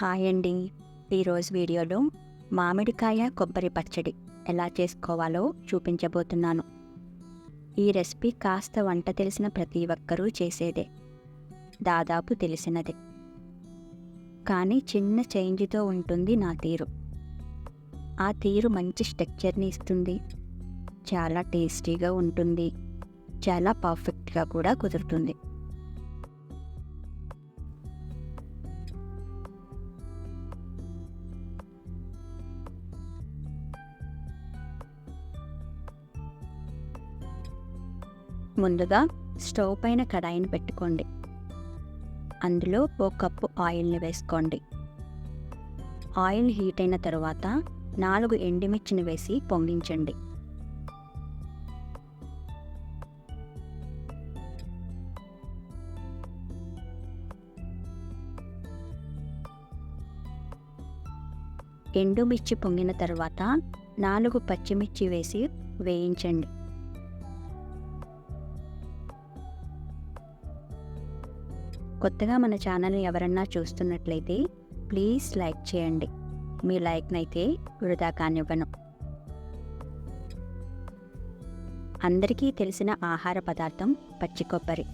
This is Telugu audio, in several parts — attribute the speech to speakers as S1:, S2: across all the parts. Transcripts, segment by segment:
S1: హాయ్ అండి. ఈరోజు వీడియోలో మామిడికాయ కొబ్బరి పచ్చడి ఎలా చేసుకోవాలో చూపించబోతున్నాను. ఈ రెసిపీ కాస్త వంట తెలిసిన ప్రతి ఒక్కరూ చేసేదే, దాదాపు తెలిసినదే. కానీ చిన్న చేంజ్తో ఉంటుంది నా తీరు. ఆ తీరు మంచి స్ట్రక్చర్ని ఇస్తుంది, చాలా టేస్టీగా ఉంటుంది, చాలా పర్ఫెక్ట్గా కూడా కుదురుతుంది. ముందుగా స్టవ్ పైన కడాయిని పెట్టుకోండి. అందులో ఓ కప్పు ఆయిల్ని వేసుకోండి. ఆయిల్ హీట్ అయిన తరువాత 4 ఎండుమిర్చిని వేసి పొంగించండి. ఎండుమిర్చి పొంగిన తర్వాత 4 పచ్చిమిర్చి వేసి వేయించండి. కొత్తగా మన ఛానల్ని ఎవరన్నా చూస్తున్నట్లయితే ప్లీజ్ లైక్ చేయండి. మీ లైక్నైతే వృధా కానివ్వను. అందరికీ తెలిసిన ఆహార పదార్థం పచ్చి కొబ్బరి.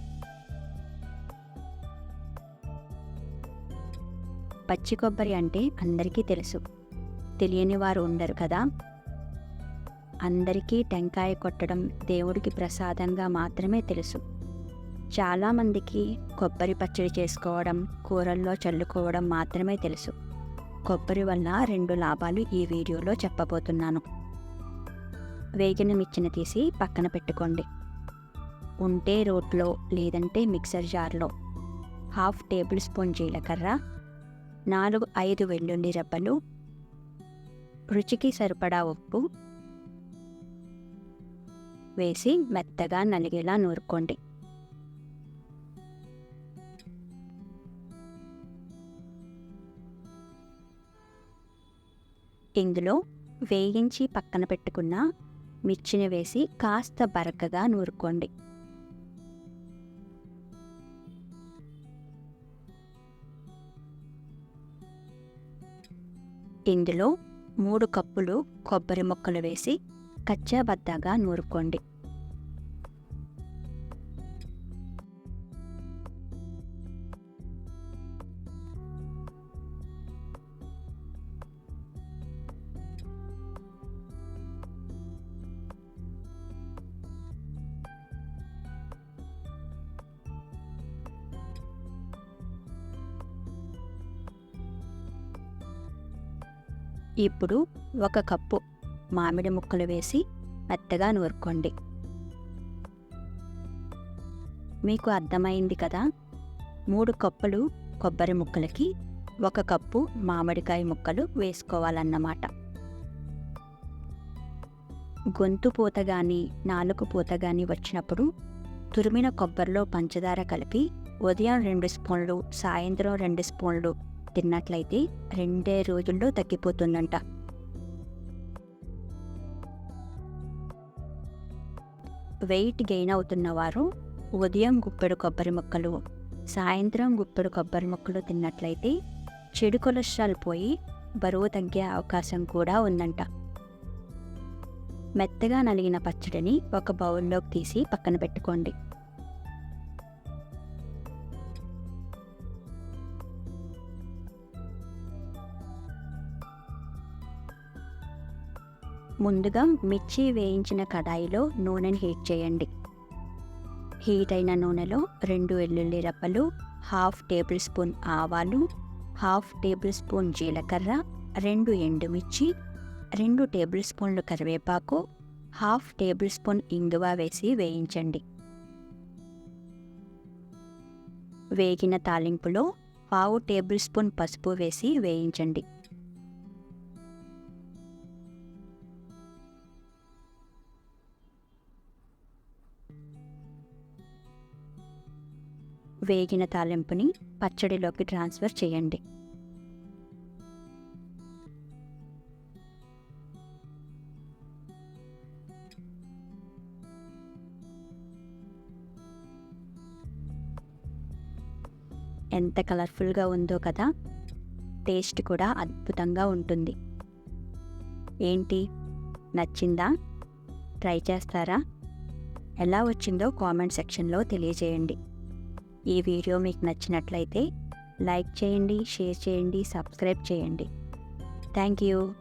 S1: పచ్చి కొబ్బరి అంటే అందరికీ తెలుసు, తెలియని వారు ఉండరు కదా. అందరికీ టెంకాయ కొట్టడం దేవుడికి ప్రసాదంగా మాత్రమే తెలుసు. చాలామందికి కొబ్బరి పచ్చడి చేసుకోవడం, కూరల్లో చల్లుకోవడం మాత్రమే తెలుసు. కొబ్బరి వల్ల 2 లాభాలు ఈ వీడియోలో చెప్పబోతున్నాను. వేగిన మిర్చిని తీసి పక్కన పెట్టుకోండి. ఉంటే రోట్లో లేదంటే మిక్సర్ జార్లో 1/2 టేబుల్ స్పూన్ జీలకర్ర, 4-5 వెల్లుల్లి రెబ్బలు, రుచికి సరిపడా ఉప్పు వేసి మెత్తగా నలిగేలా నూరుకోండి. ఇందులో వేయించి పక్కన పెట్టుకున్న మిర్చిని వేసి కాస్త బరకగా నూరుకోండి. ఇందులో 3 కప్పులు కొబ్బరి ముక్కలు వేసి కచ్చాబద్దాగా నూరుకోండి. ఇప్పుడు 1 కప్పు మామిడి ముక్కలు వేసి మెత్తగా నూరుకోండి. మీకు అర్థమైంది కదా, 3 కప్పులు కొబ్బరి ముక్కలకి 1 కప్పు మామిడికాయ ముక్కలు వేసుకోవాలన్నమాట. గొంతు పూత కానీ నాలుక పూత కానీ వచ్చినప్పుడు తురిమిన కొబ్బరిలో పంచదార కలిపి ఉదయం 2 స్పూన్లు, సాయంత్రం 2 స్పూన్లు తిన్నట్లయితే 2 రోజుల్లో తగ్గిపోతుందంట. వెయిట్ గెయిన్ అవుతున్నవారు ఉదయం గుప్పెడు కొబ్బరి ముక్కలు, సాయంత్రం గుప్పెడు కొబ్బరి ముక్కలు తిన్నట్లయితే చెడు కొలెస్ట్రాల్ పోయి బరువు తగ్గే అవకాశం కూడా ఉందంట. మెత్తగా నలిగిన పచ్చడిని ఒక బౌల్లోకి తీసి పక్కన పెట్టుకోండి. ముందుగా మిర్చి వేయించిన కడాయిలో నూనెని హీట్ చేయండి. హీట్ అయిన నూనెలో 2 వెల్లుల్లి రెబ్బలు, 1/2 టేబుల్ స్పూన్ ఆవాలు, 1/2 టేబుల్ స్పూన్ జీలకర్ర, 2 ఎండుమిర్చి, 2 టేబుల్ స్పూన్లు కరివేపాకు, 1/2 టేబుల్ స్పూన్ ఇంగువ వేసి వేయించండి. వేగిన తాలింపులో 1/2 టేబుల్ స్పూన్ పసుపు వేసి వేయించండి. వేగిన తాలింపుని పచ్చడిలోకి ట్రాన్స్ఫర్ చేయండి. ఎంత కలర్ఫుల్గా ఉందో కదా. టేస్ట్ కూడా అద్భుతంగా ఉంటుంది. ఏంటి, నచ్చిందా? ట్రై చేస్తారా? ఎలా వచ్చిందో కామెంట్ సెక్షన్లో తెలియజేయండి. ఈ వీడియో మీకు నచ్చినట్లయితే లైక్ చేయండి, షేర్ చేయండి, సబ్స్క్రైబ్ చేయండి. Thank you.